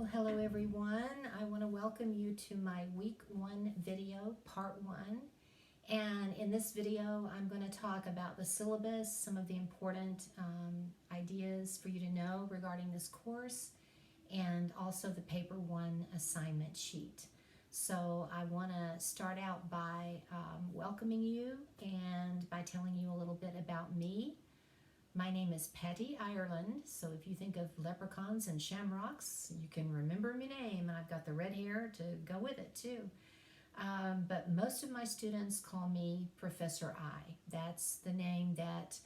Well, hello everyone. I want to welcome you to my week 1 video, part 1. And in this video, I'm going to talk about the syllabus, some of the important ideas for you to know regarding this course, and also the paper 1 assignment sheet. So I want to start out by welcoming you and by telling you a little bit about me. My name is Patty Ireland, so if you think of leprechauns and shamrocks, you can remember my name, and I've got the red hair to go with it too. But most of my students call me Professor I. That's the name that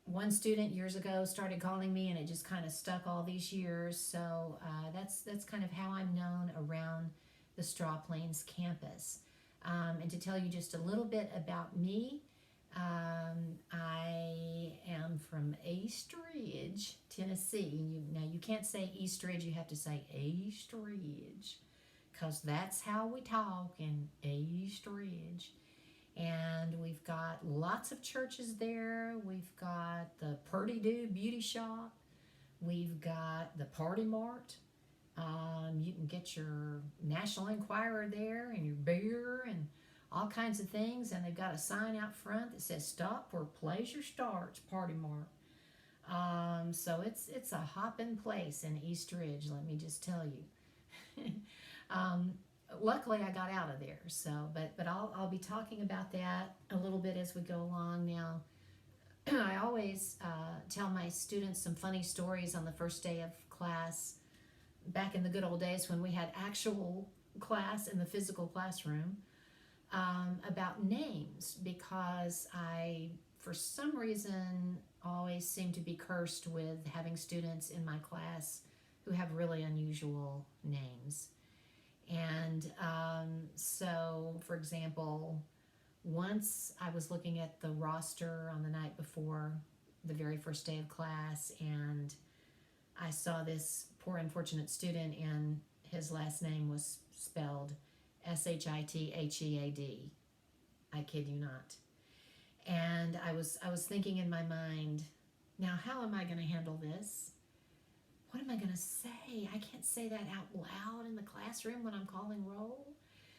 one student years ago started calling me, and it just kind of stuck all these years. So that's kind of how I'm known around the Straw Plains campus. And to tell you just a little bit about me, I am from Eastridge, Tennessee. Now you can't say Eastridge, you have to say Eastridge, because that's how we talk in Eastridge. And we've got lots of churches there. We've got the Purdy Do Beauty Shop. We've got the Party Mart. You can get your National Enquirer there and your beer and all kinds of things, and they've got a sign out front that says "Stop where pleasure starts, Party Mart." So it's a hopping place in Eastridge, let me just tell you. Luckily, I got out of there. So, but I'll be talking about that a little bit as we go along. Now, I always tell my students some funny stories on the first day of class. Back in the good old days when we had actual class in the physical classroom. About names, because I, for some reason, always seem to be cursed with having students in my class who have really unusual names. And so, for example, once I was looking at the roster on the night before the very first day of class, and I saw this poor unfortunate student, and his last name was spelled Shithhead. I kid you not. And I was thinking in my mind, now how am I going to handle this? What am I going to say? I can't say that out loud in the classroom when I'm calling roll.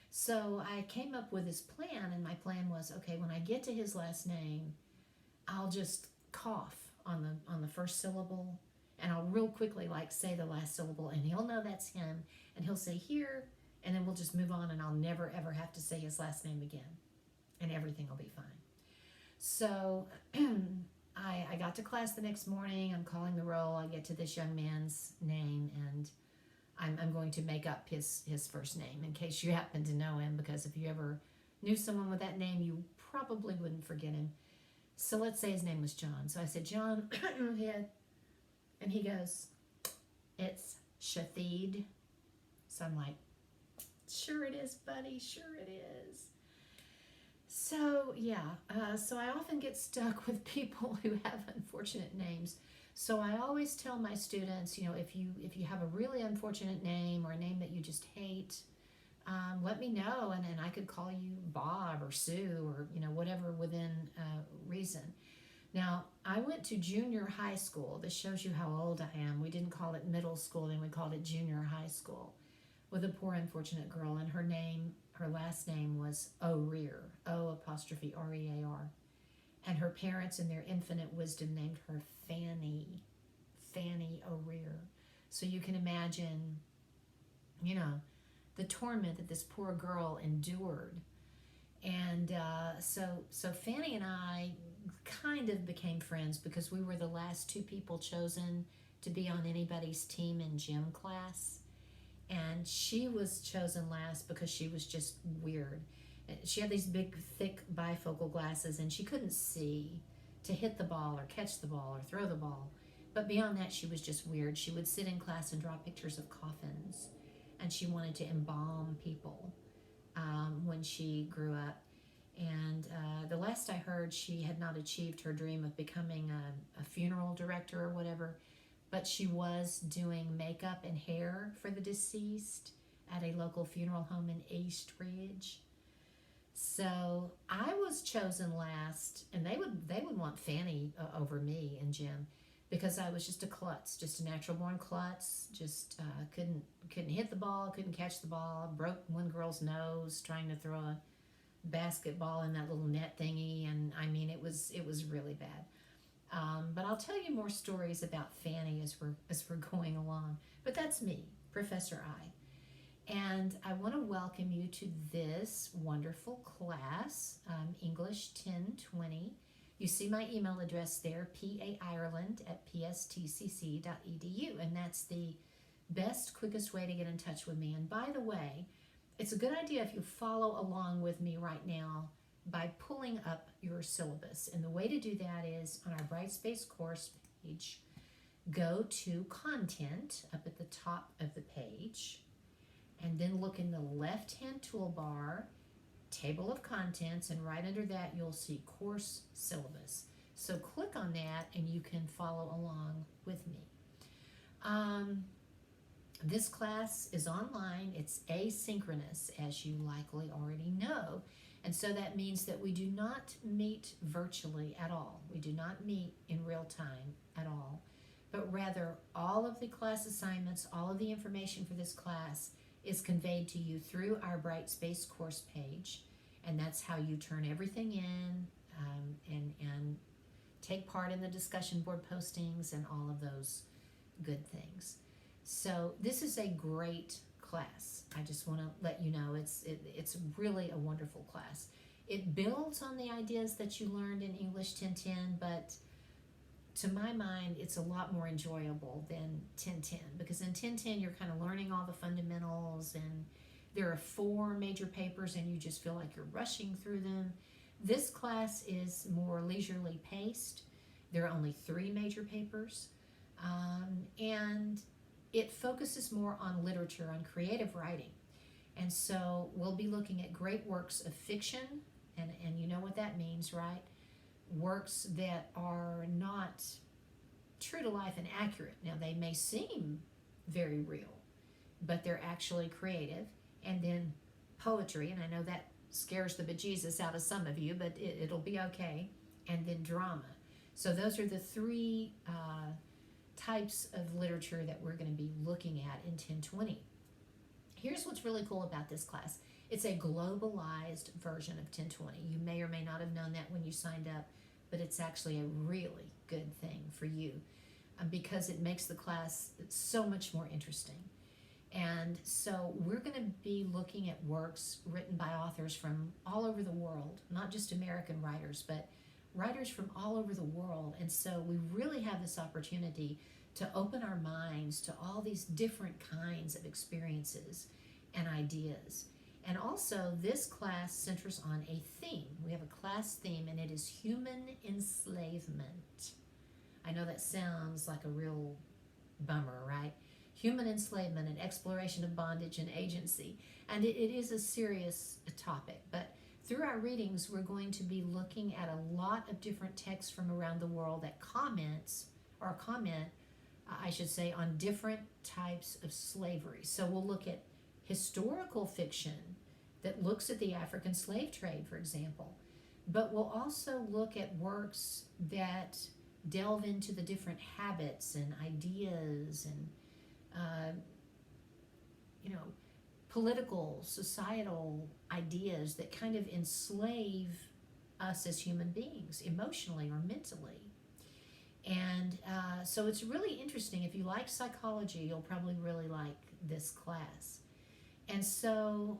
So I came up with this plan, and my plan was, okay, when I get to his last name, I'll just cough on the first syllable, and I'll real quickly say the last syllable, and he'll know that's him, and he'll say here, and then we'll just move on, and I'll never ever have to say his last name again, and everything will be fine. So I got to class the next morning. I'm calling the roll. I get to this young man's name, and I'm going to make up his first name in case you happen to know him, because if you ever knew someone with that name, you probably wouldn't forget him. So let's say his name was John. So I said, John, head. And he goes, it's Shithhead. So I'm like, sure it is, buddy, sure it is. So yeah, so I often get stuck with people who have unfortunate names. So I always tell my students, if you have a really unfortunate name or a name that you just hate, let me know, and I could call you Bob or Sue or whatever within reason. Now, I went to junior high school. This shows you how old I am. We didn't call it middle school, then we called it junior high school, with a poor unfortunate girl, and her last name was O'Rear, O''R''E''A'. And her parents in their infinite wisdom named her Fanny O'Rear. So you can imagine, the torment that this poor girl endured. And so Fanny and I kind of became friends because we were the last 2 people chosen to be on anybody's team in gym class. And she was chosen last because she was just weird. She had these big, thick bifocal glasses, and she couldn't see to hit the ball or catch the ball or throw the ball. But beyond that, she was just weird. She would sit in class and draw pictures of coffins, and she wanted to embalm people when she grew up. And the last I heard, she had not achieved her dream of becoming a funeral director or whatever, but she was doing makeup and hair for the deceased at a local funeral home in Eastridge. So I was chosen last, and they would want Fanny over me in gym. because I was just a klutz, just a natural born klutz. Just couldn't hit the ball, couldn't catch the ball. Broke one girl's nose trying to throw a basketball in that little net thingy, and I mean it was really bad. But I'll tell you more stories about Fanny as we're going along. But that's me, Professor I. And I want to welcome you to this wonderful class, English 1020. You see my email address there, paireland@pstcc.edu, and that's the best, quickest way to get in touch with me. And by the way, it's a good idea if you follow along with me right now by pulling up your syllabus. And the way to do that is on our Brightspace course page, go to Content up at the top of the page, and then look in the left-hand toolbar, Table of Contents, and right under that you'll see Course Syllabus. So click on that and you can follow along with me. This class is online. It's asynchronous, as you likely already know. And so that means that we do not meet virtually at all. We do not meet in real time at all. But rather, all of the class assignments, all of the information for this class is conveyed to you through our Brightspace course page. And that's how you turn everything in and take part in the discussion board postings and all of those good things. So this is a great class. I just want to let you know it's really a wonderful class. It builds on the ideas that you learned in English 1010, but to my mind, it's a lot more enjoyable than 1010, because in 1010 you're kind of learning all the fundamentals, and there are 4 major papers and you just feel like you're rushing through them. This class is more leisurely paced. There are only 3 major papers, and it focuses more on literature, on creative writing. And so we'll be looking at great works of fiction, and you know what that means, right? Works that are not true to life and accurate. Now, they may seem very real, but they're actually creative. And then poetry, and I know that scares the bejesus out of some of you, but it'll be okay. And then drama. So those are the 3 types of literature that we're going to be looking at in 1020. Here's what's really cool about this class. It's a globalized version of 1020. You may or may not have known that when you signed up, but it's actually a really good thing for you because it makes the class so much more interesting. And so we're going to be looking at works written by authors from all over the world, not just American writers, but writers from all over the world. And so we really have this opportunity to open our minds to all these different kinds of experiences and ideas. And also, this class centers on a theme. We have a class theme, and it is human enslavement. I know that sounds like a real bummer, right? Human enslavement and exploration of bondage and agency. And it is a serious topic, but through our readings, we're going to be looking at a lot of different texts from around the world that comment, I should say, on different types of slavery. So we'll look at historical fiction that looks at the African slave trade, for example. But we'll also look at works that delve into the different habits and ideas and, political, societal ideas that kind of enslave us as human beings, emotionally or mentally. And so it's really interesting. If you like psychology, you'll probably really like this class. And so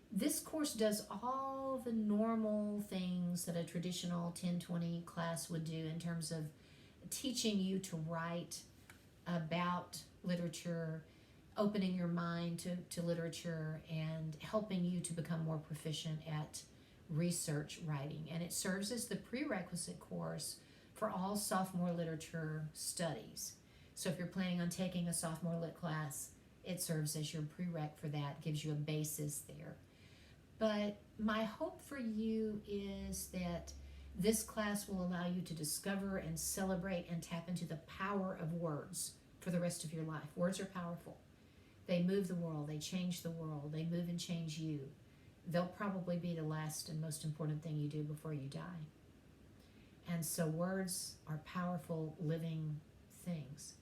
this course does all the normal things that a traditional 1020 class would do in terms of teaching you to write about literature, opening your mind to literature, and helping you to become more proficient at research writing. And it serves as the prerequisite course for all sophomore literature studies. So if you're planning on taking a sophomore lit class, it serves as your prereq for that, gives you a basis there. But my hope for you is that this class will allow you to discover and celebrate and tap into the power of words for the rest of your life. Words are powerful. They move the world. They change the world. They move and change you. They'll probably be the last and most important thing you do before you die. And so words are powerful, living things.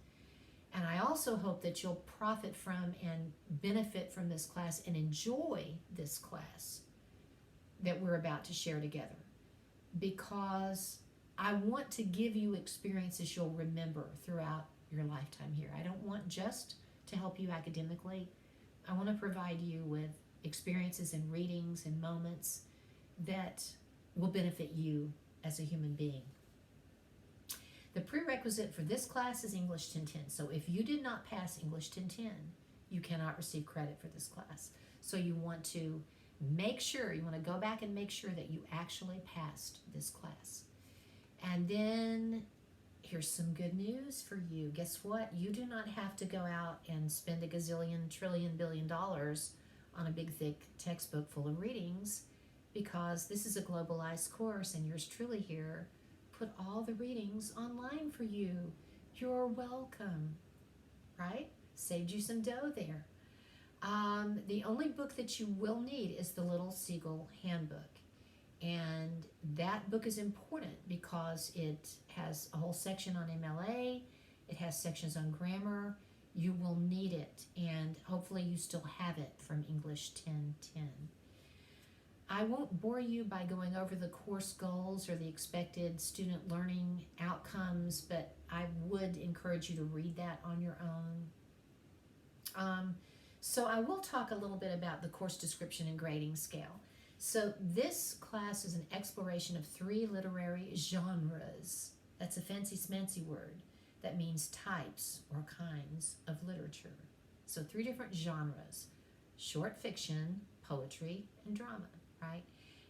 And I also hope that you'll profit from and benefit from this class and enjoy this class that we're about to share together, because I want to give you experiences you'll remember throughout your lifetime here. I don't want just to help you academically. I want to provide you with experiences and readings and moments that will benefit you as a human being. The prerequisite for this class is English 1010. So if you did not pass English 1010, you cannot receive credit for this class. So you want to make sure, you want to go back and make sure that you actually passed this class. And then here's some good news for you. Guess what? You do not have to go out and spend a gazillion, trillion, billion dollars on a big, thick textbook full of readings, because this is a globalized course and yours truly here put all the readings online for you. You're welcome, right? Saved you some dough there. The only book that you will need is the Little Seagull Handbook. And that book is important because it has a whole section on MLA. It has sections on grammar. You will need it, and hopefully you still have it from English 1010. I won't bore you by going over the course goals or the expected student learning outcomes, but I would encourage you to read that on your own. So I will talk a little bit about the course description and grading scale. So this class is an exploration of 3 literary genres. That's a fancy smancy word that means types or kinds of literature. So 3 different genres: short fiction, poetry, and drama, right?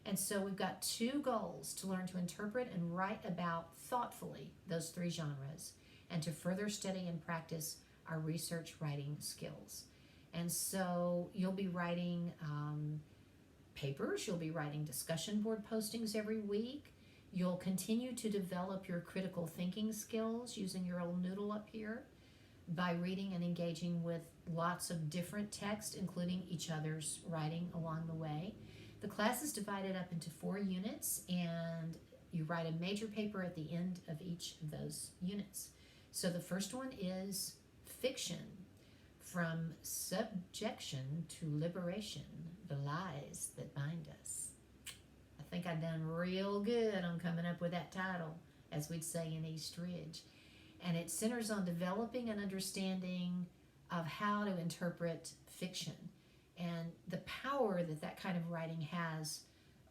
And so we've got 2 goals: to learn to interpret and write about thoughtfully those 3 genres, and to further study and practice our research writing skills. And so you'll be writing papers, you'll be writing discussion board postings every week. You'll continue to develop your critical thinking skills using your old noodle up here by reading and engaging with lots of different text, including each other's writing along the way. The class is divided up into 4 units, and you write a major paper at the end of each of those units. So the first one is fiction. From subjection to liberation, the lies that bind us. I think I've done real good on coming up with that title, as we'd say in East Ridge. And it centers on developing an understanding of how to interpret fiction and the power that that kind of writing has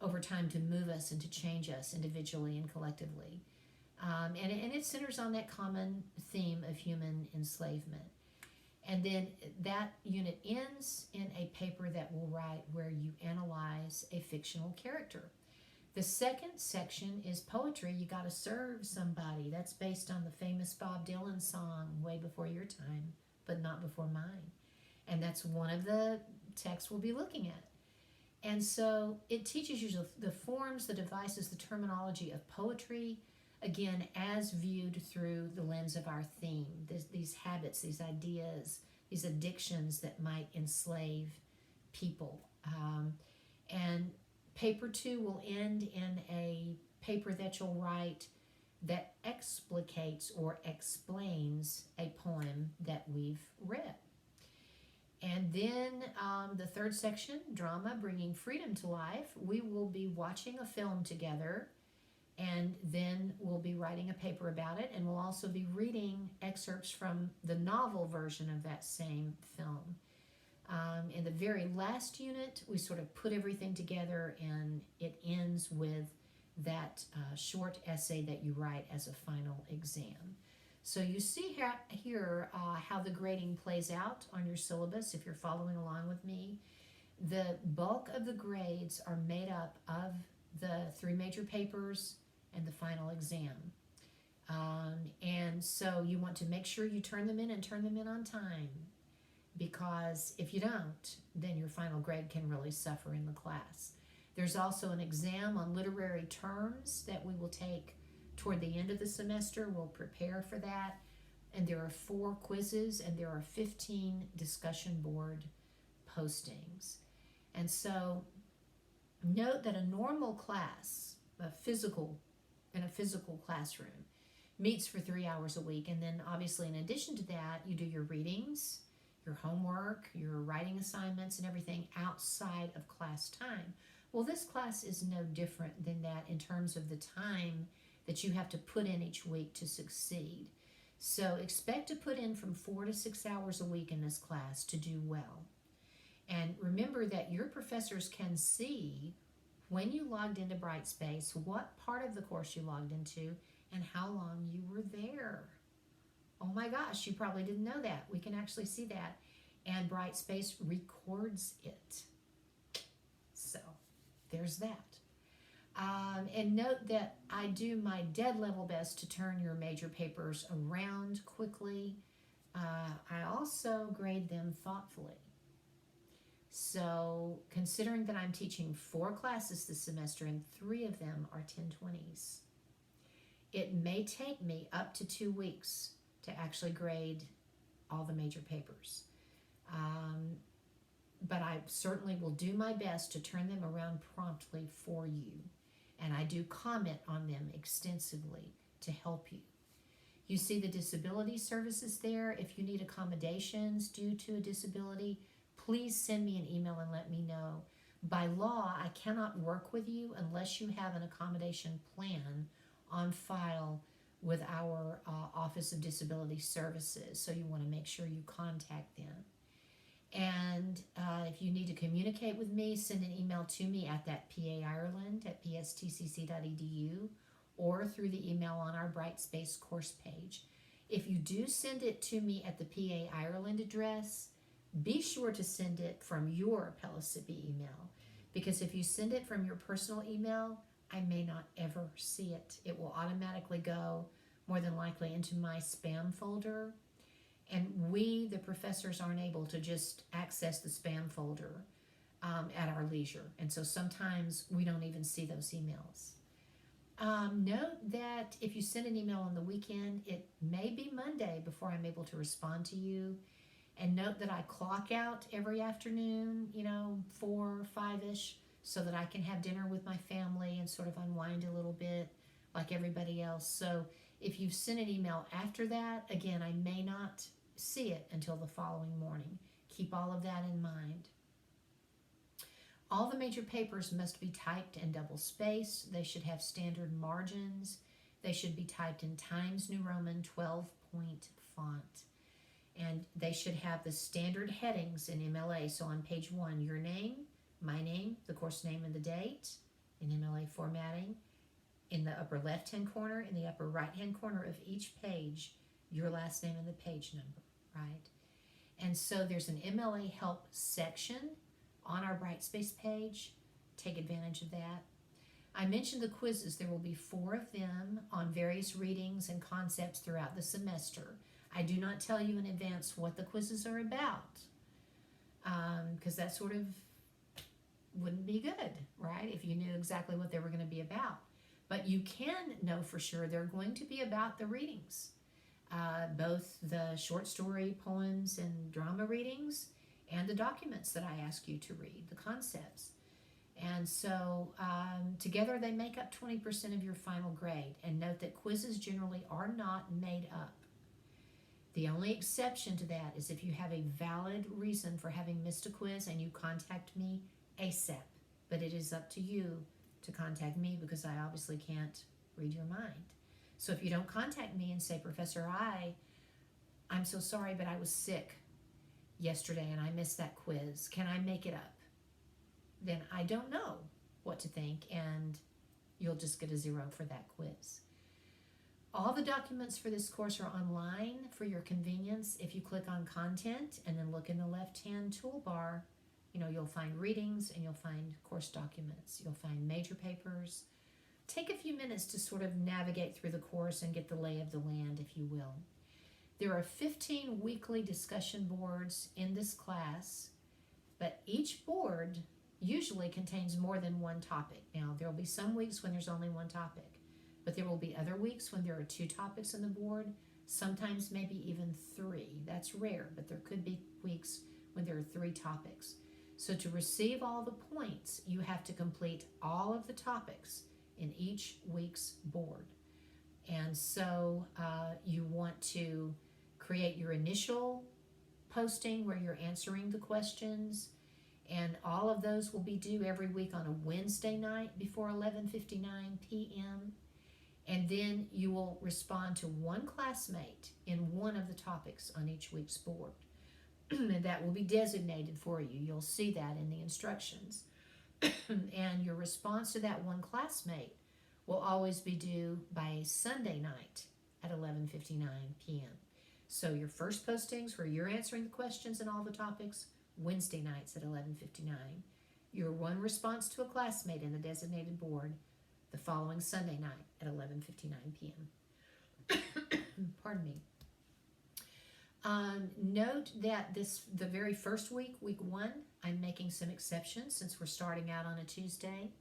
over time to move us and to change us individually and collectively. And it centers on that common theme of human enslavement. And then that unit ends in a paper that we'll write where you analyze a fictional character. The second section is poetry. You got to serve somebody. That's based on the famous Bob Dylan song, Way Before Your Time, but Not Before Mine. And that's one of the texts we'll be looking at. And so it teaches you the forms, the devices, the terminology of poetry, again, as viewed through the lens of our theme, these habits, these ideas, these addictions that might enslave people. And paper 2 will end in a paper that you'll write that explicates or explains a poem that we've read. And then the third section, drama, bringing freedom to life, we will be watching a film together, and then we'll be writing a paper about it, and we'll also be reading excerpts from the novel version of that same film. In the very last unit, we sort of put everything together, and it ends with that short essay that you write as a final exam. So you see here how the grading plays out on your syllabus if you're following along with me. The bulk of the grades are made up of the 3 major papers and the final exam. And so you want to make sure you turn them in and turn them in on time, because if you don't, then your final grade can really suffer in the class. There's also an exam on literary terms that we will take toward the end of the semester. We'll prepare for that. And there are 4 quizzes, and there are 15 discussion board postings. And so note that a normal class, a physical in a physical classroom, meets for 3 hours a week. And then obviously in addition to that, you do your readings, your homework, your writing assignments and everything outside of class time. Well, this class is no different than that in terms of the time that you have to put in each week to succeed. So expect to put in from 4 to 6 hours a week in this class to do well. And remember that your professors can see when you logged into Brightspace, what part of the course you logged into, and how long you were there. Oh my gosh, you probably didn't know that. We can actually see that. And Brightspace records it. So there's that. And note that I do my dead level best to turn your major papers around quickly. I also grade them thoughtfully. So considering that I'm teaching 4 classes this semester and 3 of them are 1020s, it may take me up to 2 weeks to actually grade all the major papers. But I certainly will do my best to turn them around promptly for you. And I do comment on them extensively to help you. You see the disability services there. If you need accommodations due to a disability, please send me an email and let me know. By law, I cannot work with you unless you have an accommodation plan on file with our Office of Disability Services. So you want to make sure you contact them. And if you need to communicate with me, send an email to me at that PA Ireland at pstcc.edu or through the email on our Brightspace course page. If you do send it to me at the PA Ireland address, be sure to send it from your Pellissippi email, because if you send it from your personal email, I may not ever see it. It will automatically go, more than likely, into my spam folder. And we, the professors, aren't able to just access the spam folder at our leisure. And so sometimes we don't even see those emails. Note that if you send an email on the weekend, it may be Monday before I'm able to respond to you. And note that I clock out every afternoon, 4, 5-ish, so that I can have dinner with my family and sort of unwind a little bit like everybody else. So if you've sent an email after that, again, I may not see it until the following morning. Keep all of that in mind. All the major papers must be typed and double-spaced. They should have standard margins. They should be typed in Times New Roman 12-point font. And they should have the standard headings in MLA. So on page 1, your name, my name, the course name and the date in MLA formatting. In the upper left-hand corner, in the upper right-hand corner of each page, your last name and the page number, right? And so there's an MLA help section on our Brightspace page. Take advantage of that. I mentioned the quizzes. There will be 4 of them on various readings and concepts throughout the semester. I do not tell you in advance what the quizzes are about, because that sort of wouldn't be good, right? If you knew exactly what they were going to be about. But you can know for sure they're going to be about the readings, both the short story, poems, and drama readings, and the documents that I ask you to read, the concepts. And so together they make up 20% of your final grade. And note that quizzes generally are not made up. The only exception to that is if you have a valid reason for having missed a quiz and you contact me ASAP. But it is up to you to contact me, because I obviously can't read your mind. So if you don't contact me and say, Professor I'm so sorry, but I was sick yesterday and I missed that quiz, can I make it up? Then I don't know what to think, and you'll just get a 0 for that quiz. All the documents for this course are online for your convenience. If you click on content and then look in the left-hand toolbar, you'll find readings and you'll find course documents. You'll find major papers. Take a few minutes to sort of navigate through the course and get the lay of the land, if you will. There are 15 weekly discussion boards in this class, but each board usually contains more than one topic. Now, there will be some weeks when there's only one topic, but there will be other weeks when there are 2 topics on the board, sometimes maybe even 3. That's rare, but there could be weeks when there are 3 topics. So to receive all the points, you have to complete all of the topics in each week's board. And so you want to create your initial posting where you're answering the questions, and all of those will be due every week on a Wednesday night before 11:59 p.m. And then you will respond to one classmate in one of the topics on each week's board. And that will be designated for you. You'll see that in the instructions. And your response to that one classmate will always be due by Sunday night at 11:59 p.m. So your first postings where you're answering the questions and all the topics, Wednesday nights at 11:59. Your one response to a classmate in the designated board the following Sunday night at 11:59 p.m. Pardon me. Note that the very first week, week 1, I'm making some exceptions since we're starting out on a Tuesday,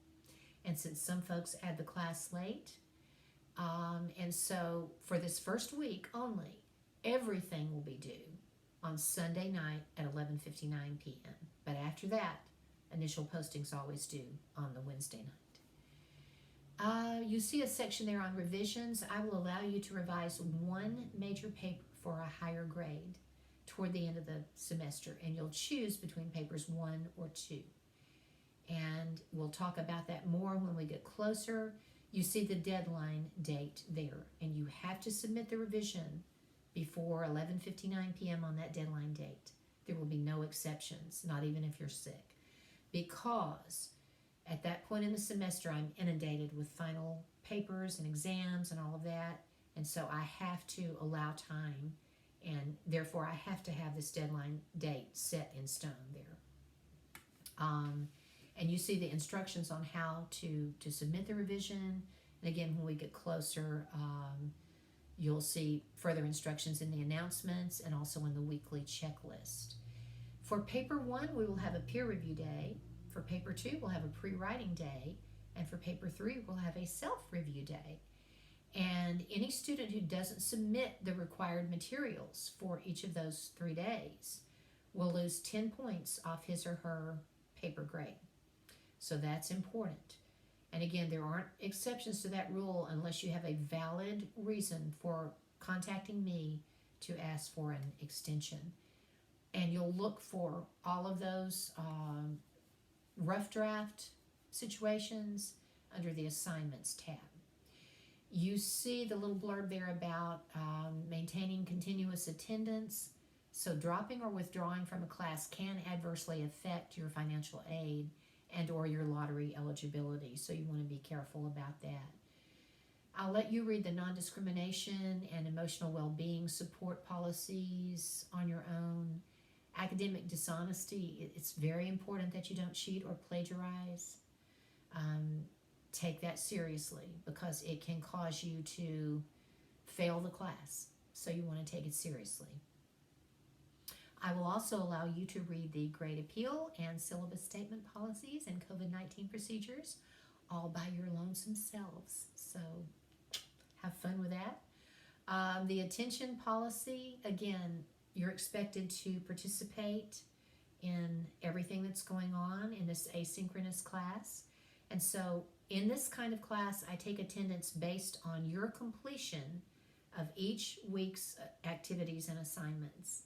and since some folks add the class late. And so for this first week only, everything will be due on Sunday night at 11:59 p.m. But after that, initial postings always due on the Wednesday night. You see a section there on revisions. I will allow you to revise one major paper for a higher grade toward the end of the semester, and you'll choose between papers 1 or 2. And we'll talk about that more when we get closer. You see the deadline date there, and you have to submit the revision before 11:59 p.m. on that deadline date. There will be no exceptions, not even if you're sick, because at that point in the semester I'm inundated with final papers and exams and all of that, and so I have to allow time, and therefore I have to have this deadline date set in stone there. And you see the instructions on how to submit the revision. And again, when we get closer, you'll see further instructions in the announcements and also in the weekly checklist. For paper 1, we will have a peer review day. For paper 2, we'll have a pre-writing day. And for paper 3, we'll have a self-review day. And any student who doesn't submit the required materials for each of those 3 days will lose 10 points off his or her paper grade. So that's important. And again, there aren't exceptions to that rule unless you have a valid reason for contacting me to ask for an extension. And you'll look for all of those rough draft situations under the assignments tab. You see the little blurb there about maintaining continuous attendance. So dropping or withdrawing from a class can adversely affect your financial aid and or your lottery eligibility. So you want to be careful about that. I'll let you read the non-discrimination and emotional well-being support policies on your own. Academic dishonesty, it's very important that you don't cheat or plagiarize. Take that seriously because it can cause you to fail the class. So you want to take it seriously. I will also allow you to read the grade appeal and syllabus statement policies and COVID-19 procedures all by your lonesome selves. So have fun with that. The attention policy, again, you're expected to participate in everything that's going on in this asynchronous class. And so in this kind of class, I take attendance based on your completion of each week's activities and assignments.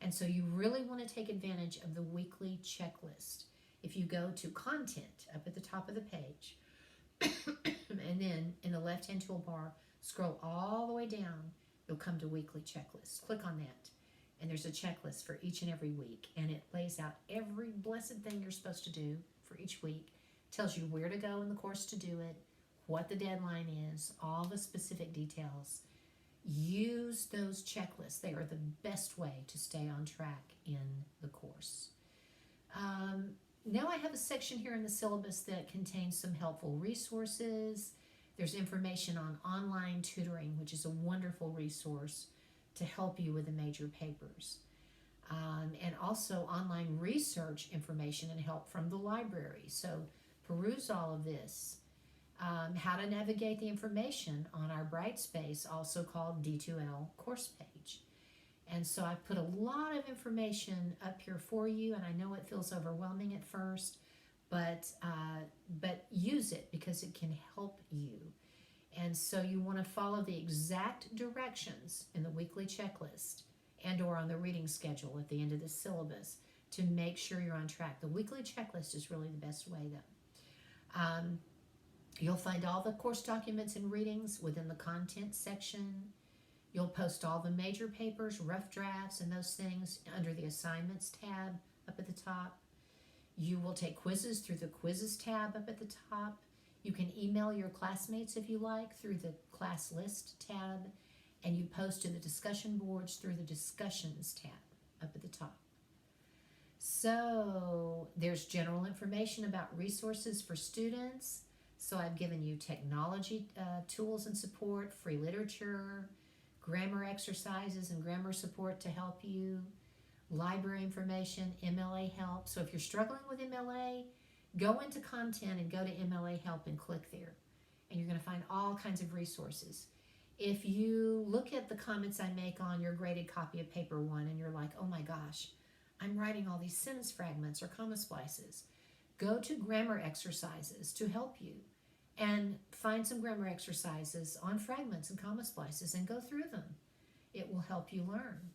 And so you really want to take advantage of the weekly checklist. If you go to content up at the top of the page, and then in the left-hand toolbar, scroll all the way down, you'll come to weekly checklist. Click on that, and there's a checklist for each and every week, and it lays out every blessed thing you're supposed to do for each week, tells you where to go in the course to do it, what the deadline is, all the specific details. Use those checklists. They are the best way to stay on track in the course. Now I have a section here in the syllabus that contains some helpful resources. There's information on online tutoring, which is a wonderful resource to help you with the major papers. And also online research information and help from the library. So peruse all of this. How to navigate the information on our Brightspace, also called D2L course page. And so I put a lot of information up here for you, and I know it feels overwhelming at first, but use it because it can help you. And so you want to follow the exact directions in the weekly checklist and or on the reading schedule at the end of the syllabus to make sure you're on track. The weekly checklist is really the best way though. You'll find all the course documents and readings within the content section. You'll post all the major papers, rough drafts, and those things under the assignments tab up at the top. You will take quizzes through the quizzes tab up at the top. You can email your classmates if you like through the class list tab, and you post to the discussion boards through the discussions tab up at the top. So there's general information about resources for students. So I've given you technology tools and support, free literature, grammar exercises and grammar support to help you, library information, MLA help. So if you're struggling with MLA, go into content and go to MLA help and click there. And you're going to find all kinds of resources. If you look at the comments I make on your graded copy of paper 1 and you're like, oh my gosh, I'm writing all these sentence fragments or comma splices, go to grammar exercises to help you and find some grammar exercises on fragments and comma splices and go through them. It will help you learn.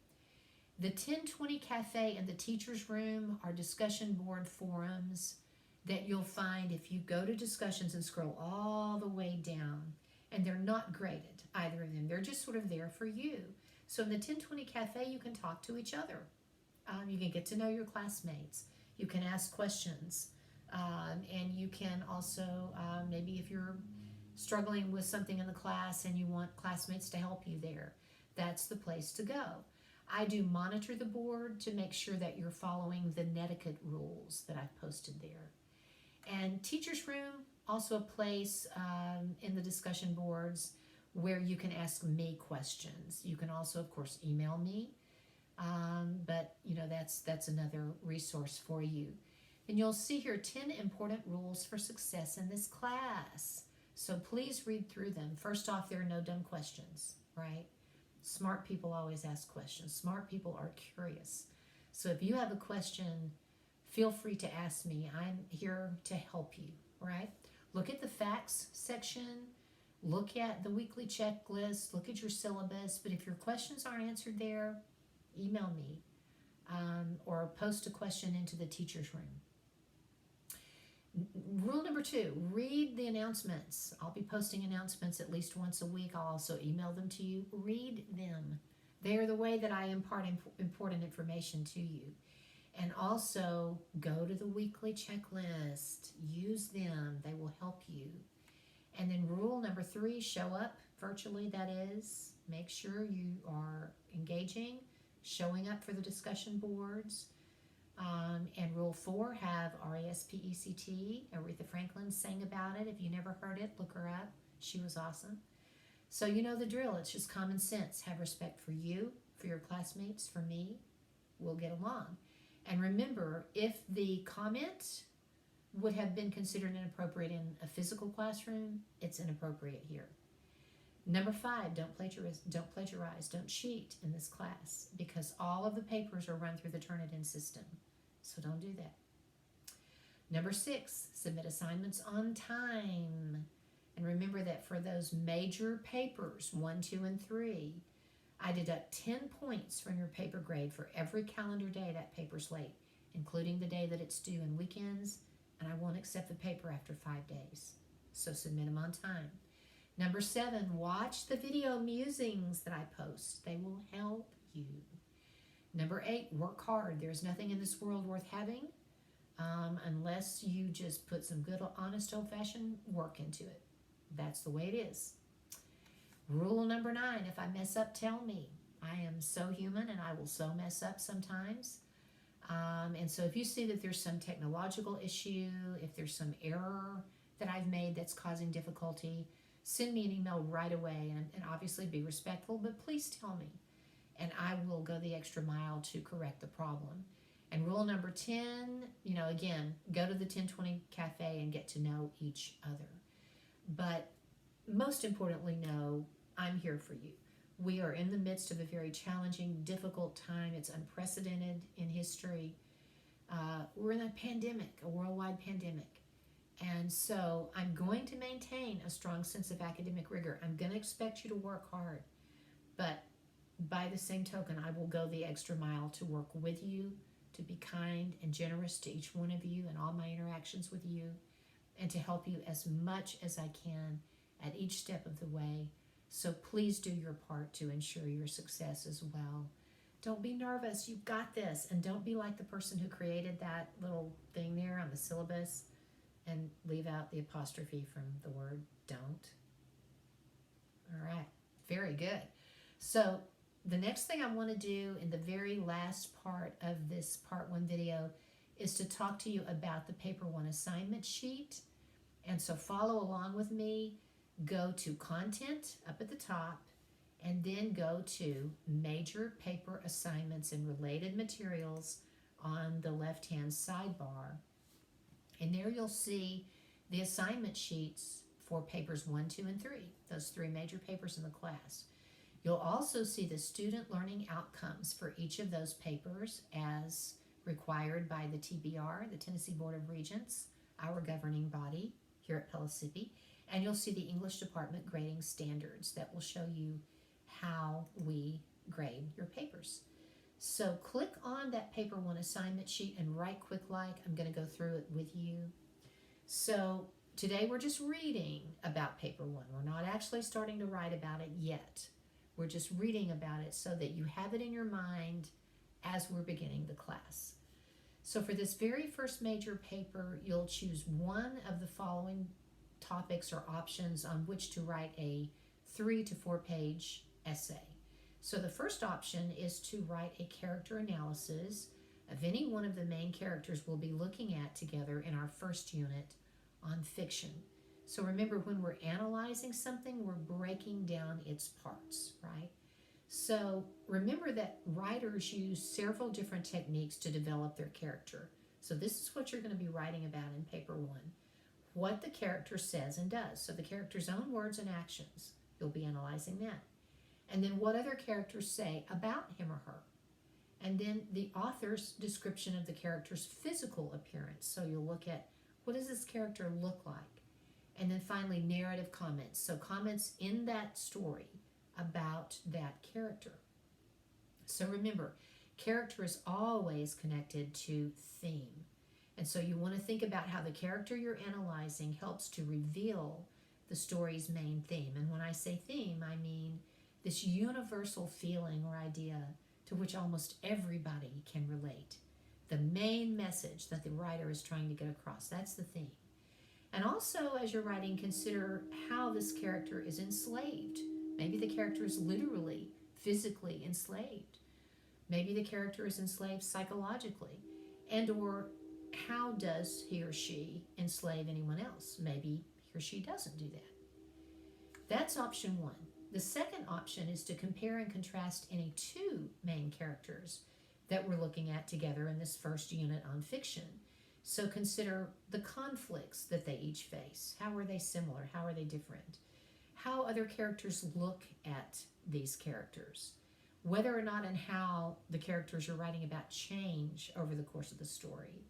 The 1020 Cafe and the Teacher's Room are discussion board forums that you'll find if you go to discussions and scroll all the way down. And they're not graded, either of them. They're just sort of there for you. So in the 1020 Cafe, you can talk to each other. You can get to know your classmates. You can ask questions. And you can also, maybe if you're struggling with something in the class and you want classmates to help you there, that's the place to go. I do monitor the board to make sure that you're following the netiquette rules that I've posted there. And Teacher's Room, also a place in the discussion boards where you can ask me questions. You can also, of course, email me, but you know that's another resource for you. And you'll see here 10 important rules for success in this class. So please read through them. First off, there are no dumb questions, right? Smart people always ask questions. Smart people are curious. So if you have a question, feel free to ask me. I'm here to help you, right? Look at the facts section. Look at the weekly checklist. Look at your syllabus. But if your questions aren't answered there, email me or post a question into the teacher's room. Rule number 2, read the announcements. I'll be posting announcements at least once a week. I'll also email them to you. Read them. They are the way that I impart important information to you. And also go to the weekly checklist. Use them. They will help you. And then rule number 3, show up virtually, that is. Make sure you are engaging, showing up for the discussion boards. And rule 4, have RESPECT. Aretha Franklin sang about it. If you never heard it, look her up. She was awesome. So you know the drill. It's just common sense. Have respect for you, for your classmates, for me. We'll get along. And remember, if the comment would have been considered inappropriate in a physical classroom, it's inappropriate here. Number 5, don't plagiarize, don't cheat in this class because all of the papers are run through the Turnitin system. So don't do that. Number 6, submit assignments on time. And remember that for those major papers, 1, 2, and 3, I deduct 10 points from your paper grade for every calendar day that paper's late, including the day that it's due and weekends, and I won't accept the paper after 5 days. So submit them on time. Number 7, watch the video musings that I post. They will help you. Number 8, work hard. There's nothing in this world worth having unless you just put some good, honest, old-fashioned work into it. That's the way it is. Rule number 9, if I mess up, tell me. I am so human and I will so mess up sometimes. And so if you see that there's some technological issue, if there's some error that I've made that's causing difficulty, send me an email right away and obviously be respectful, but please tell me. And I will go the extra mile to correct the problem. And rule number 10, again, go to the 1020 Cafe and get to know each other. But most importantly, know I'm here for you. We are in the midst of a very challenging, difficult time. It's unprecedented in history. We're in a pandemic, a worldwide pandemic. And so I'm going to maintain a strong sense of academic rigor. I'm going to expect you to work hard. But by the same token, I will go the extra mile to work with you, to be kind and generous to each one of you and all my interactions with you, and to help you as much as I can at each step of the way. So please do your part to ensure your success as well. Don't be nervous. You've got this. And don't be like the person who created that little thing there on the syllabus and leave out the apostrophe from the word don't. All right. Very good. So the next thing I want to do in the very last part of this part 1 video is to talk to you about the paper 1 assignment sheet. And so follow along with me. Go to content up at the top and then go to major paper assignments and related materials on the left-hand sidebar. And there you'll see the assignment sheets for papers 1, 2, and 3, those 3 major papers in the class. You'll also see the student learning outcomes for each of those papers as required by the TBR, the Tennessee Board of Regents, our governing body here at Pellissippi. And you'll see the English department grading standards that will show you how we grade your papers. So click on that paper 1 assignment sheet and right quick like. I'm going to go through it with you. So today we're just reading about paper 1. We're not actually starting to write about it yet. We're just reading about it so that you have it in your mind as we're beginning the class. So for this very first major paper, you'll choose one of the following topics or options on which to write a 3 to 4 page essay. So the first option is to write a character analysis of any one of the main characters we'll be looking at together in our first unit on fiction. So remember, when we're analyzing something, we're breaking down its parts, right? So remember that writers use several different techniques to develop their character. So this is what you're going to be writing about in paper 1. What the character says and does. So the character's own words and actions. You'll be analyzing that. And then what other characters say about him or her. And then the author's description of the character's physical appearance. So you'll look at, what does this character look like? And then finally, narrative comments. So comments in that story about that character. So remember, character is always connected to theme. And so you want to think about how the character you're analyzing helps to reveal the story's main theme. And when I say theme, I mean this universal feeling or idea to which almost everybody can relate. The main message that the writer is trying to get across. That's the theme. And also, as you're writing, consider how this character is enslaved. Maybe the character is literally, physically enslaved. Maybe the character is enslaved psychologically. And or how does he or she enslave anyone else? Maybe he or she doesn't do that. That's option 1. The second option is to compare and contrast any 2 main characters that we're looking at together in this first unit on fiction. So consider the conflicts that they each face. How are they similar? How are they different? How other characters look at these characters. Whether or not and how the characters you're writing about change over the course of the story.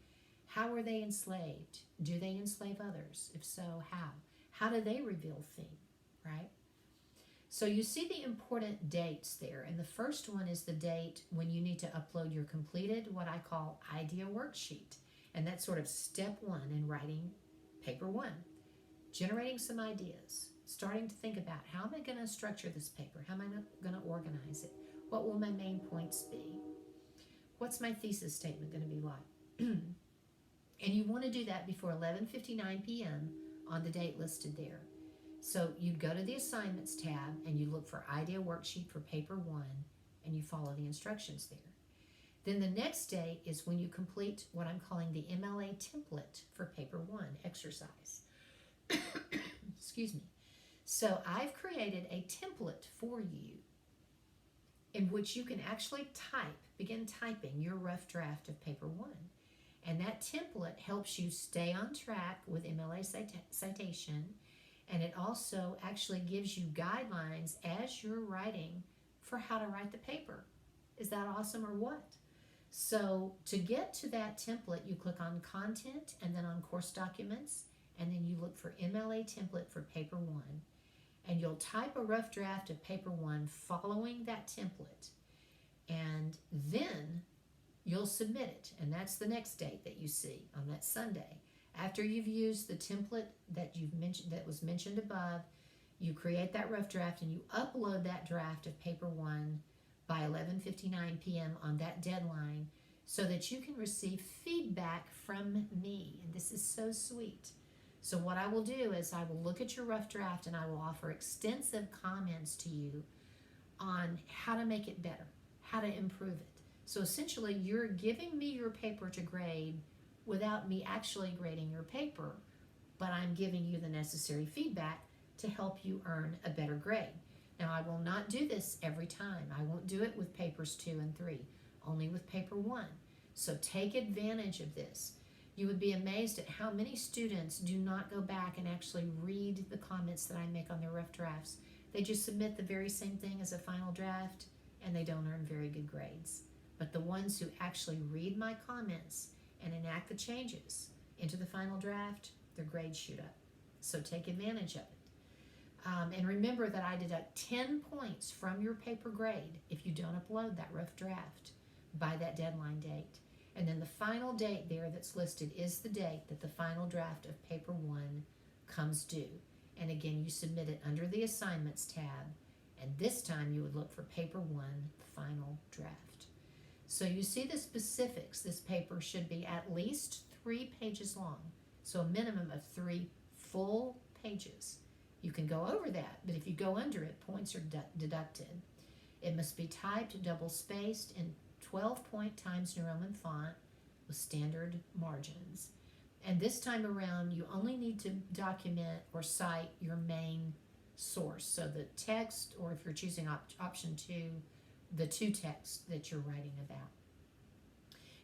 How are they enslaved? Do they enslave others? If so, how? How do they reveal theme, right? So you see the important dates there. And the first one is the date when you need to upload your completed, what I call idea worksheet. And that's sort of step 1 in writing paper 1. Generating some ideas. Starting to think about, how am I going to structure this paper? How am I going to organize it? What will my main points be? What's my thesis statement going to be like? And you want to do that before 11:59 p.m. on the date listed there. So you go to the assignments tab and you look for idea worksheet for paper 1 and you follow the instructions there. Then the next day is when you complete what I'm calling the MLA template for paper 1 exercise. Excuse me. So I've created a template for you in which you can actually begin typing your rough draft of paper 1. And that template helps you stay on track with MLA citation, and it also actually gives you guidelines as you're writing for how to write the paper. Is that awesome or what? So to get to that template, you click on Content and then on Course Documents, and then you look for MLA template for paper 1, and you'll type a rough draft of paper 1 following that template, and then you'll submit it, and that's the next date that you see on that Sunday. After you've used the template that was mentioned above, you create that rough draft and you upload that draft of paper 1 by 11:59 p.m. on that deadline, so that you can receive feedback from me. And this is so sweet. So what I will do is I will look at your rough draft and I will offer extensive comments to you on how to make it better, how to improve it. So essentially, you're giving me your paper to grade without me actually grading your paper, but I'm giving you the necessary feedback to help you earn a better grade. Now, I will not do this every time. I won't do it with papers 2 and 3, only with paper 1. So take advantage of this. You would be amazed at how many students do not go back and actually read the comments that I make on their rough drafts. They just submit the very same thing as a final draft, and they don't earn very good grades. But the ones who actually read my comments and enact the changes into the final draft, their grades shoot up. So take advantage of it. And remember that I deduct 10 points from your paper grade if you don't upload that rough draft by that deadline date. And then the final date there that's listed is the date that the final draft of paper 1 comes due. And again, you submit it under the assignments tab, and this time you would look for paper 1 final draft. So you see the specifics. This paper should be at least 3 pages long, so a minimum of 3 full pages. You can go over that, but if you go under it, points are deducted. It must be typed double-spaced in 12-point Times New Roman font with standard margins. And this time around, you only need to document or cite your main source. So the text, or if you're choosing option 2, the 2 texts that you're writing about.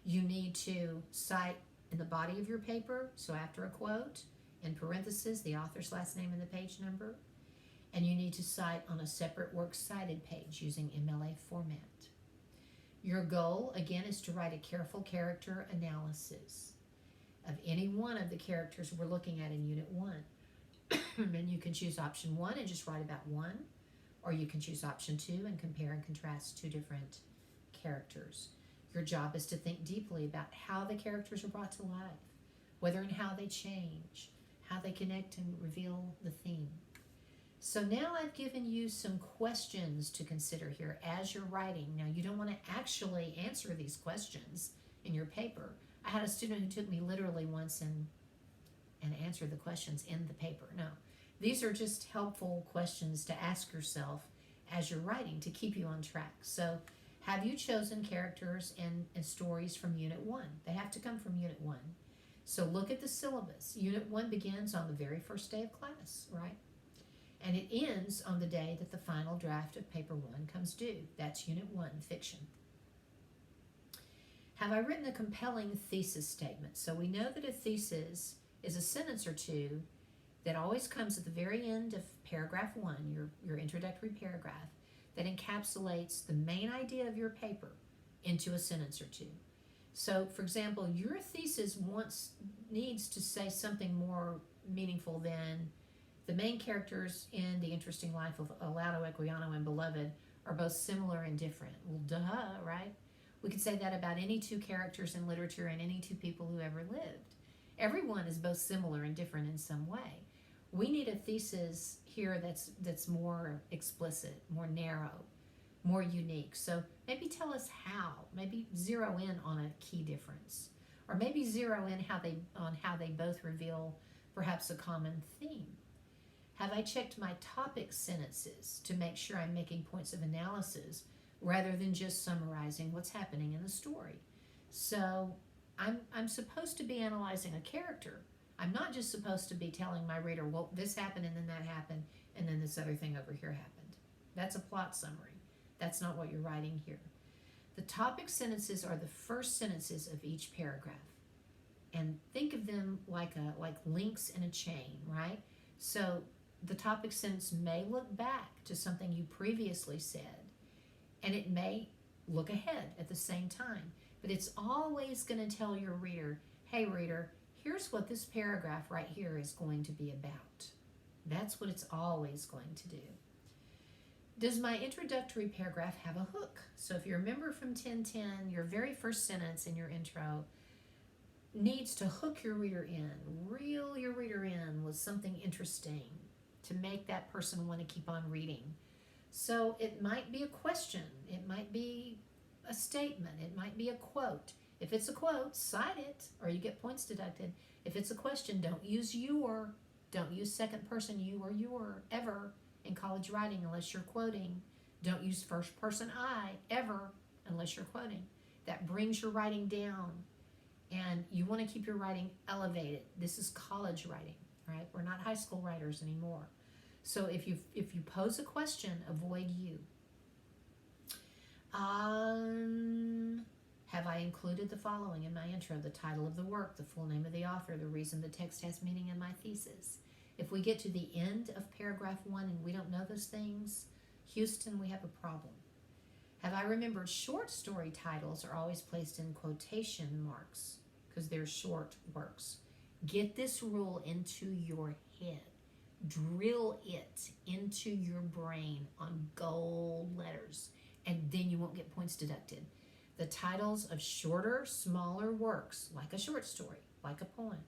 You need to cite in the body of your paper, so after a quote, in parentheses, the author's last name and the page number. And you need to cite on a separate works cited page using MLA format. Your goal, again, is to write a careful character analysis of any one of the characters we're looking at in Unit 1. And you can choose option 1 and just write about 1, or you can choose option 2 and compare and contrast 2 different characters. Your job is to think deeply about how the characters are brought to life, whether and how they change, how they connect and reveal the theme. So now I've given you some questions to consider here as you're writing. Now, you don't want to actually answer these questions in your paper. I had a student who took me literally once and answered the questions in the paper. No, these are just helpful questions to ask yourself as you're writing to keep you on track. So have you chosen characters and stories from Unit 1? They have to come from Unit 1. So look at the syllabus. Unit 1 begins on the very first day of class, right? And it ends on the day that the final draft of paper 1 comes due. That's Unit 1, fiction. Have I written a compelling thesis statement? So we know that a thesis is a sentence or two that always comes at the very end of paragraph 1, your introductory paragraph, that encapsulates the main idea of your paper into a sentence or two. So, for example, your thesis needs to say something more meaningful than the main characters in The Interesting Life of Alaudo Equiano and Beloved are both similar and different. Well, duh, right? We could say that about any 2 characters in literature and any 2 people who ever lived. Everyone is both similar and different in some way. We need a thesis here that's more explicit, more narrow, more unique. So maybe tell us how. Maybe zero in on a key difference, or maybe zero in on how they both reveal perhaps a common theme. Have I checked my topic sentences to make sure I'm making points of analysis rather than just summarizing what's happening in the story? So I'm supposed to be analyzing a character. I'm not just supposed to be telling my reader, well, this happened and then that happened and then this other thing over here happened. That's a plot summary. That's not what you're writing here. The topic sentences are the first sentences of each paragraph. And think of them like links in a chain, right? So the topic sentence may look back to something you previously said, and it may look ahead at the same time. But it's always going to tell your reader, hey reader, here's what this paragraph right here is going to be about. That's what it's always going to do. Does my introductory paragraph have a hook? So if you remember from 1010, your very first sentence in your intro needs to hook your reader in, reel your reader in with something interesting to make that person want to keep on reading. So it might be a question, it might be a statement, it might be a quote. If it's a quote, cite it or you get points deducted. If it's a question, don't use your, don't use second person you or your ever in college writing unless you're quoting. Don't use first person I ever unless you're quoting. That brings your writing down, and you want to keep your writing elevated. This is college writing, right? We're not high school writers anymore. So if you pose a question, avoid you. Have I included the following in my intro? The title of the work, the full name of the author, the reason the text has meaning in my thesis. If we get to the end of paragraph 1 and we don't know those things, Houston, we have a problem. Have I remembered short story titles are always placed in quotation marks because they're short works. Get this rule into your head. Drill it into your brain on gold letters, and then you won't get points deducted. The titles of shorter, smaller works, like a short story, like a poem,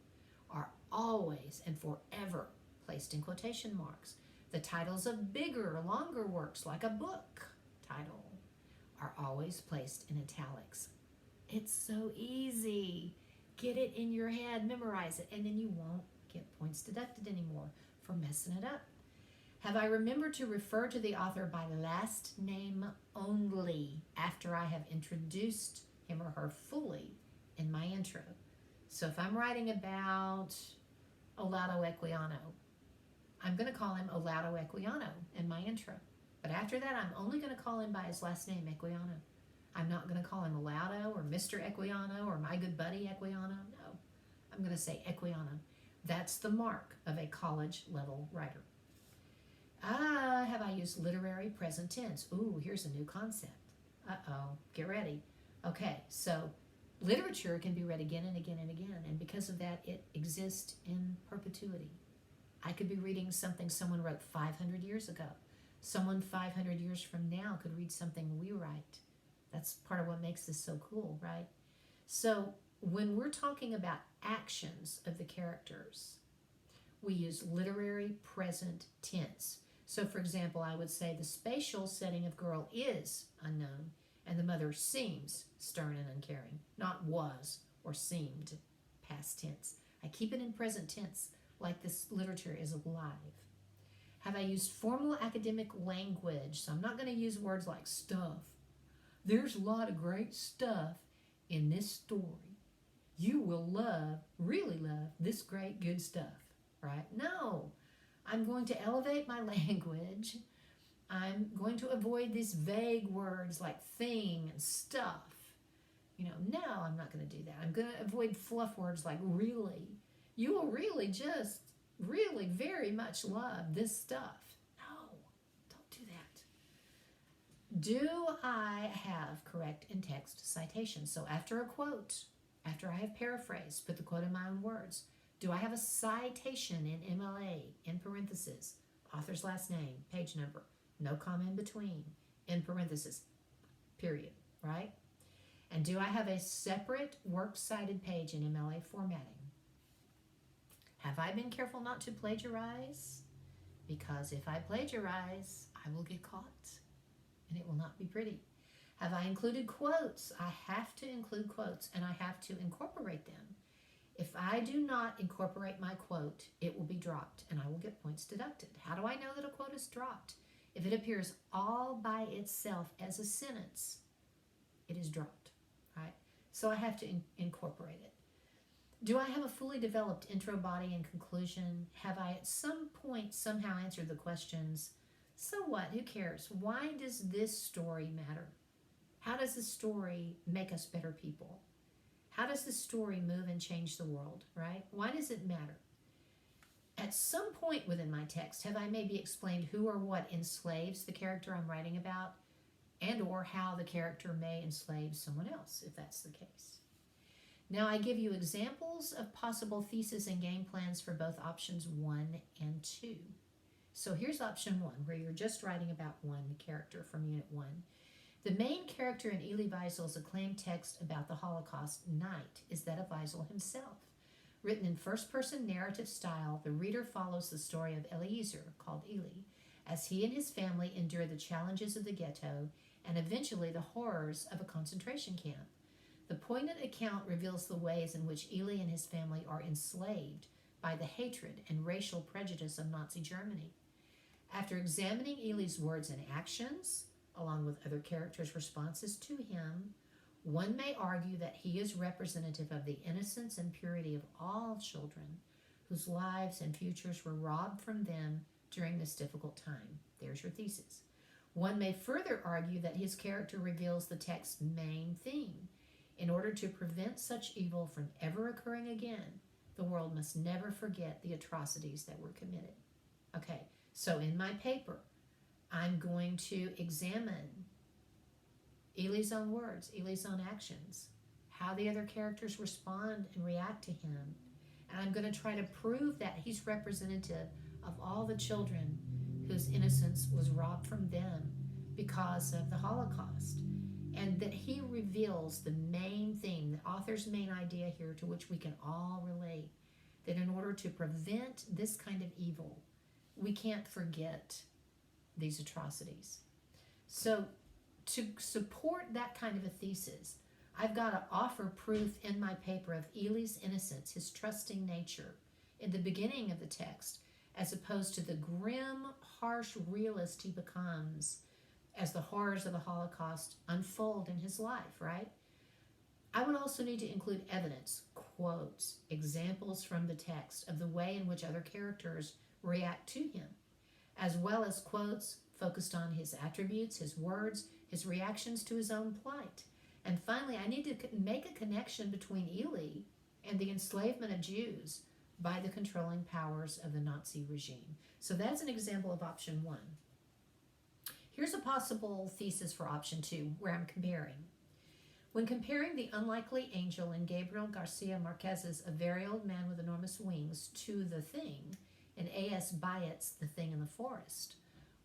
are always and forever placed in quotation marks. The titles of bigger, longer works, like a book title, are always placed in italics. It's so easy. Get it in your head, memorize it, and then you won't get points deducted anymore for messing it up. Have I remembered to refer to the author by last name only after I have introduced him or her fully in my intro? So if I'm writing about Olaudah Equiano, I'm going to call him Olaudah Equiano in my intro. But after that, I'm only going to call him by his last name, Equiano. I'm not going to call him Olaudah or Mr. Equiano or my good buddy Equiano. No, I'm going to say Equiano. That's the mark of a college level writer. Have I used literary present tense? Ooh, here's a new concept. Uh-oh, get ready. Okay, so literature can be read again and again and again, and because of that, it exists in perpetuity. I could be reading something someone wrote 500 years ago. Someone 500 years from now could read something we write. That's part of what makes this so cool, right? So when we're talking about actions of the characters, we use literary present tense. So for example, I would say the spatial setting of girl is unknown, and the mother seems stern and uncaring, not was or seemed, past tense. I keep it in present tense, like this literature is alive. Have I used formal academic language? So I'm not going to use words like stuff. There's a lot of great stuff in this story. You will love, really love, this great good stuff, right? No, I'm going to elevate my language. I'm going to avoid these vague words like thing and stuff. No, I'm not going to do that. I'm going to avoid fluff words like really. You will really just, really very much love this stuff. No, don't do that. Do I have correct in-text citation? So after a quote, after I have paraphrased, put the quote in my own words, do I have a citation in MLA, in parentheses, author's last name, page number, no comma in between, in parentheses, period, right? And do I have a separate works cited page in MLA formatting? Have I been careful not to plagiarize? Because if I plagiarize, I will get caught, and it will not be pretty. Have I included quotes? I have to include quotes, and I have to incorporate them. If I do not incorporate my quote, it will be dropped, and I will get points deducted. How do I know that a quote is dropped? If it appears all by itself as a sentence, it is dropped, right? So I have to incorporate it. Do I have a fully developed intro, body, and conclusion? Have I at some point somehow answered the questions, so what, who cares? Why does this story matter? How does this story make us better people? How does this story move and change the world, right? Why does it matter? At some point within my text, have I maybe explained who or what enslaves the character I'm writing about, and or how the character may enslave someone else, if that's the case? Now I give you examples of possible thesis and game plans for both options 1 and 2. So here's option 1, where you're just writing about one character from Unit 1. The main character in Elie Wiesel's acclaimed text about the Holocaust, Night, is that of Wiesel himself. Written in first-person narrative style, the reader follows the story of Eliezer, called Elie, as he and his family endure the challenges of the ghetto and eventually the horrors of a concentration camp. The poignant account reveals the ways in which Elie and his family are enslaved by the hatred and racial prejudice of Nazi Germany. After examining Elie's words and actions, along with other characters' responses to him, one may argue that he is representative of the innocence and purity of all children whose lives and futures were robbed from them during this difficult time. There's your thesis. One may further argue that his character reveals the text's main theme. In order to prevent such evil from ever occurring again, the world must never forget the atrocities that were committed. Okay, so in my paper, I'm going to examine Elie's own words, Elie's own actions, how the other characters respond and react to him. And I'm going to try to prove that he's representative of all the children whose innocence was robbed from them because of the Holocaust. And that he reveals the main theme, the author's main idea here, to which we can all relate, that in order to prevent this kind of evil, we can't forget these atrocities. So to support that kind of a thesis, I've got to offer proof in my paper of Elie's innocence, his trusting nature, in the beginning of the text, as opposed to the grim, harsh realist he becomes as the horrors of the Holocaust unfold in his life, right? I would also need to include evidence, quotes, examples from the text of the way in which other characters react to him, as well as quotes focused on his attributes, his words, his reactions to his own plight. And finally, I need to make a connection between Elie and the enslavement of Jews by the controlling powers of the Nazi regime. So that's an example of option 1. Here's a possible thesis for option 2, where I'm comparing. When comparing the unlikely angel in Gabriel Garcia Marquez's A Very Old Man with Enormous Wings to The Thing in A.S. Byatt's The Thing in the Forest,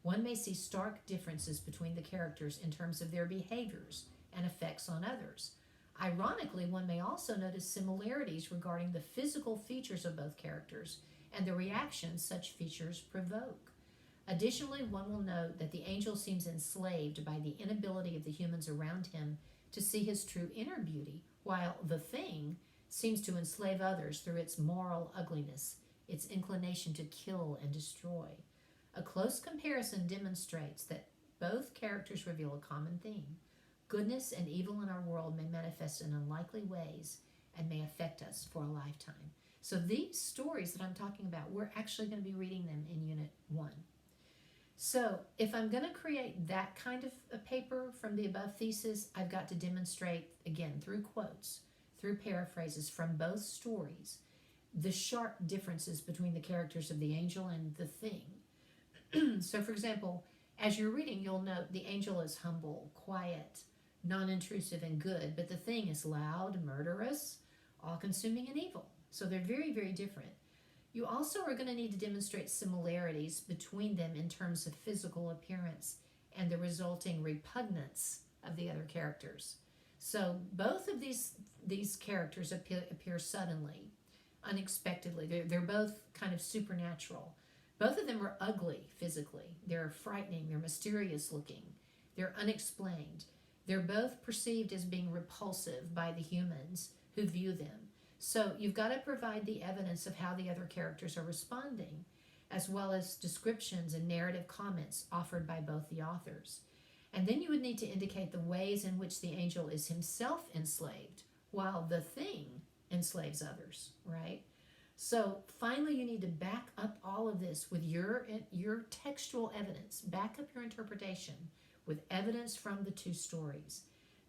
one may see stark differences between the characters in terms of their behaviors and effects on others. Ironically, one may also notice similarities regarding the physical features of both characters and the reactions such features provoke. Additionally, one will note that the angel seems enslaved by the inability of the humans around him to see his true inner beauty, while the thing seems to enslave others through its moral ugliness, its inclination to kill and destroy. A close comparison demonstrates that both characters reveal a common theme. Goodness and evil in our world may manifest in unlikely ways and may affect us for a lifetime. So these stories that I'm talking about, we're actually going to be reading them in Unit 1. So if I'm going to create that kind of a paper from the above thesis, I've got to demonstrate, again, through quotes, through paraphrases from both stories, the sharp differences between the characters of the angel and the thing. So, for example, as you're reading, you'll note the angel is humble, quiet, non-intrusive, and good, but the thing is loud, murderous, all-consuming, and evil. So they're very, very different. You also are going to need to demonstrate similarities between them in terms of physical appearance and the resulting repugnance of the other characters. So both of these characters appear suddenly, unexpectedly. They're both kind of supernatural. Both of them are ugly physically. They're frightening. They're mysterious looking. They're unexplained. They're both perceived as being repulsive by the humans who view them. So you've got to provide the evidence of how the other characters are responding, as well as descriptions and narrative comments offered by both the authors. And then you would need to indicate the ways in which the angel is himself enslaved, while the thing enslaves others, right? So finally, you need to back up all of this with your textual evidence, back up your interpretation with evidence from the two stories,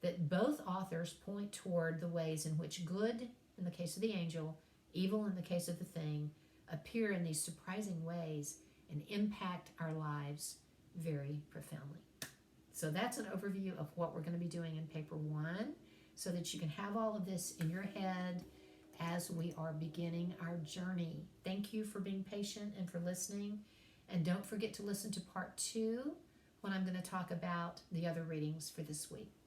that both authors point toward the ways in which good, in the case of the angel, evil in the case of the thing, appear in these surprising ways and impact our lives very profoundly. So that's an overview of what we're going to be doing in paper 1. so that you can have all of this in your head as we are beginning our journey. Thank you for being patient and for listening. And don't forget to listen to part 2 when I'm going to talk about the other readings for this week.